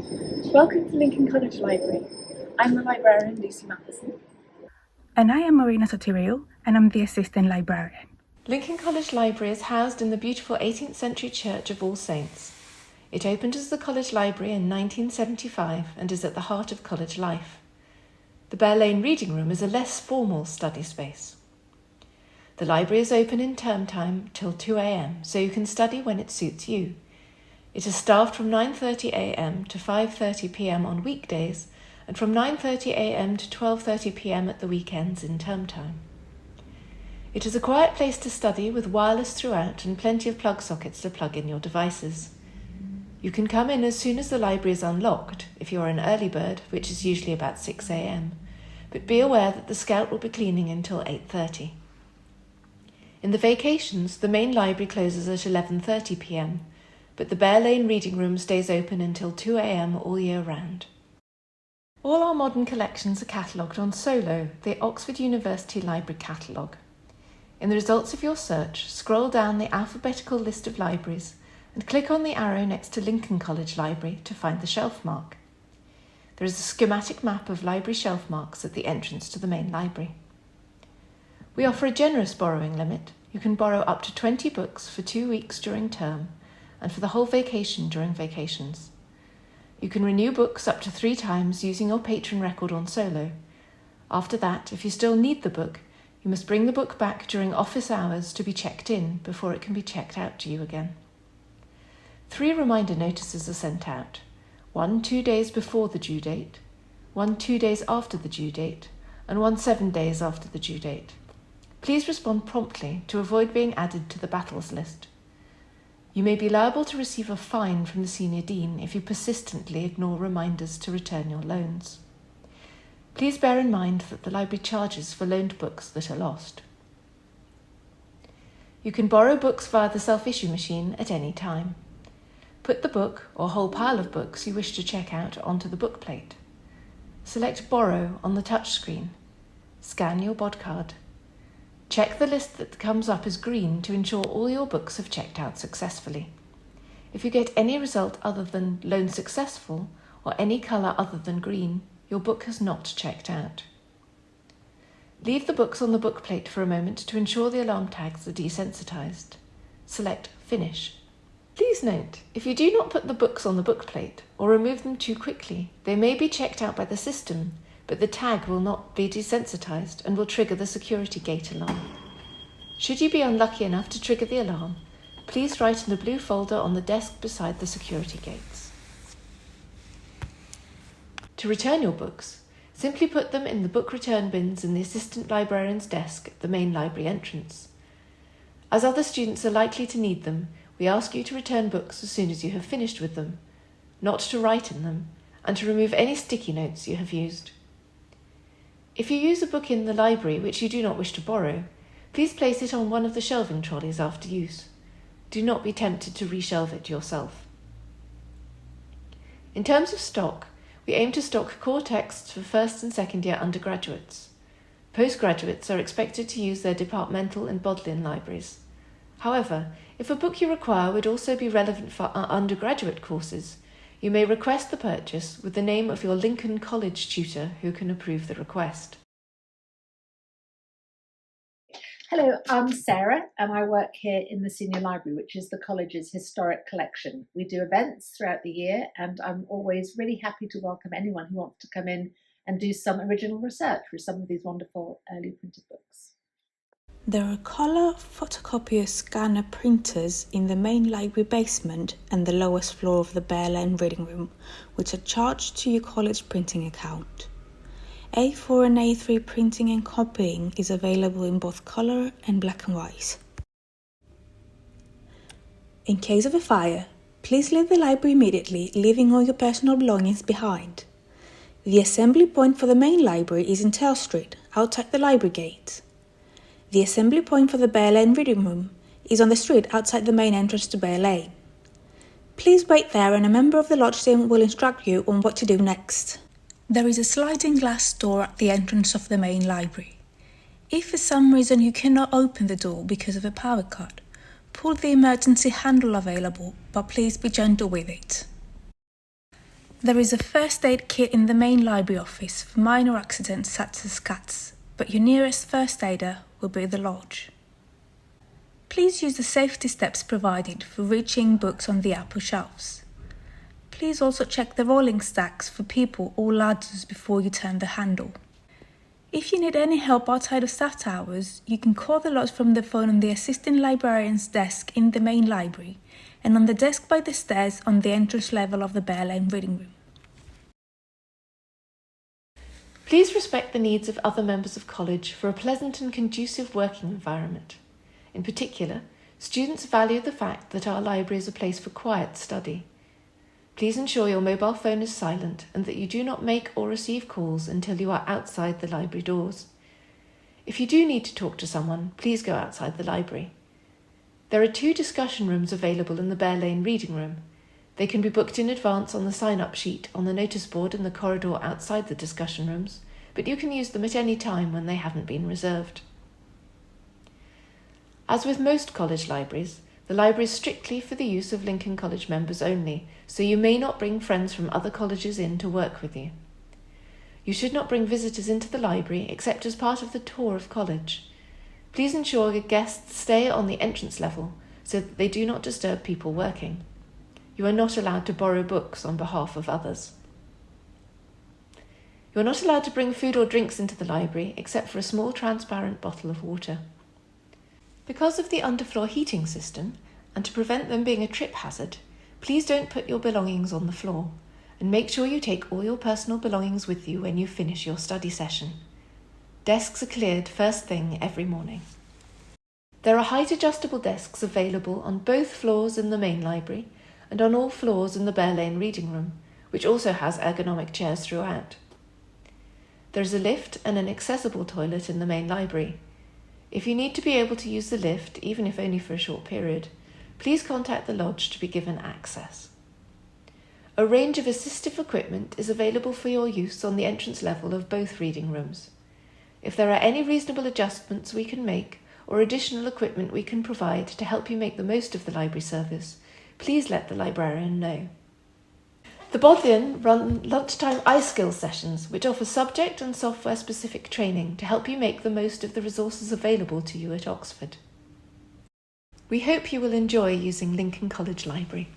Welcome to Lincoln College Library. I'm the librarian, Lucy Matheson. And I am Marina Sotirio, and I'm the assistant librarian. Lincoln College Library is housed in the beautiful 18th century Church of All Saints. It opened as the college library in 1975 and is at the heart of college life. The Bear Lane Reading Room is a less formal study space. The library is open in term time till 2 a.m, so you can study when it suits you. It is staffed from 9:30 a.m. to 5:30 p.m. on weekdays and from 9:30 a.m. to 12:30 p.m. at the weekends in term time. It is a quiet place to study with wireless throughout and plenty of plug sockets to plug in your devices. You can come in as soon as the library is unlocked, if you are an early bird, which is usually about 6 a.m, but be aware that the Scout will be cleaning until 8:30. In the vacations, the main library closes at 11:30 p.m, but the Bear Lane Reading Room stays open until 2 a.m. all year round. All our modern collections are catalogued on Solo, the Oxford University Library catalogue. In the results of your search, scroll down the alphabetical list of libraries and click on the arrow next to Lincoln College Library to find the shelf mark. There is a schematic map of library shelf marks at the entrance to the main library. We offer a generous borrowing limit. You can borrow up to 20 books for 2 weeks during term and for the whole vacation during vacations. You can renew books up to 3 times using your patron record on Solo. After that, if you still need the book, you must bring the book back during office hours to be checked in before it can be checked out to you again. 3 reminder notices are sent out, 1 2 days before the due date, 1 2 days after the due date, and 1 7 days after the due date. Please respond promptly to avoid being added to the battles list. You may be liable to receive a fine from the Senior Dean if you persistently ignore reminders to return your loans. Please bear in mind that the library charges for loaned books that are lost. You can borrow books via the self-issue machine at any time. Put the book or whole pile of books you wish to check out onto the book plate. Select Borrow on the touchscreen. Scan your bod card. Check the list that comes up as green to ensure all your books have checked out successfully. If you get any result other than Loan Successful or any colour other than green, your book has not checked out. Leave the books on the book plate for a moment to ensure the alarm tags are desensitised. Select Finish. Please note, if you do not put the books on the book plate or remove them too quickly, they may be checked out by the system, but the tag will not be desensitised and will trigger the security gate alarm. Should you be unlucky enough to trigger the alarm, please write in the blue folder on the desk beside the security gates. To return your books, simply put them in the book return bins in the assistant librarian's desk at the main library entrance. As other students are likely to need them, we ask you to return books as soon as you have finished with them, not to write in them, and to remove any sticky notes you have used. If you use a book in the library which you do not wish to borrow, please place it on one of the shelving trolleys after use. Do not be tempted to reshelve it yourself. In terms of stock, we aim to stock core texts for first and second year undergraduates. Postgraduates are expected to use their departmental and Bodleian libraries. However, if a book you require would also be relevant for our undergraduate courses, you may request the purchase with the name of your Lincoln College tutor who can approve the request. Hello, I'm Sarah and I work here in the Senior Library, which is the college's historic collection. We do events throughout the year and I'm always really happy to welcome anyone who wants to come in and do some original research with some of these wonderful early printed books. There are colour photocopier scanner printers in the main library basement and the lowest floor of the Bear Lane Reading Room, which are charged to your college printing account. A4 and A3 printing and copying is available in both colour and black and white. In case of a fire, please leave the library immediately, leaving all your personal belongings behind. The assembly point for the main library is in Tell Street, outside the library gate. The assembly point for the Bear Lane Reading Room is on the street outside the main entrance to Bear Lane. Please wait there and a member of the lodge team will instruct you on what to do next. There is a sliding glass door at the entrance of the main library. If for some reason you cannot open the door because of a power cut, pull the emergency handle available, but please be gentle with it. There is a first aid kit in the main library office for minor accidents such as cuts, but your nearest first aider will be the lodge. Please use the safety steps provided for reaching books on the upper shelves. Please also check the rolling stacks for people or ladders before you turn the handle. If you need any help outside of staff hours, you can call the lodge from the phone on the assistant librarian's desk in the main library and on the desk by the stairs on the entrance level of the Bear Lane Reading Room. Please respect the needs of other members of college for a pleasant and conducive working environment. In particular, students value the fact that our library is a place for quiet study. Please ensure your mobile phone is silent and that you do not make or receive calls until you are outside the library doors. If you do need to talk to someone, please go outside the library. There are 2 discussion rooms available in the Bear Lane Reading Room. They can be booked in advance on the sign-up sheet on the notice board in the corridor outside the discussion rooms, but you can use them at any time when they haven't been reserved. As with most college libraries, the library is strictly for the use of Lincoln College members only, so you may not bring friends from other colleges in to work with you. You should not bring visitors into the library except as part of the tour of college. Please ensure your guests stay on the entrance level so that they do not disturb people working. You are not allowed to borrow books on behalf of others. You are not allowed to bring food or drinks into the library except for a small transparent bottle of water. Because of the underfloor heating system, and to prevent them being a trip hazard, please don't put your belongings on the floor, and make sure you take all your personal belongings with you when you finish your study session. Desks are cleared first thing every morning. There are height-adjustable desks available on both floors in the main library and on all floors in the Bear Lane Reading Room, which also has ergonomic chairs throughout. There is a lift and an accessible toilet in the main library. If you need to be able to use the lift, even if only for a short period, please contact the lodge to be given access. A range of assistive equipment is available for your use on the entrance level of both reading rooms. If there are any reasonable adjustments we can make or additional equipment we can provide to help you make the most of the library service, please let the librarian know. The Bodleian run lunchtime iSkills sessions, which offer subject and software-specific training to help you make the most of the resources available to you at Oxford. We hope you will enjoy using Lincoln College Library.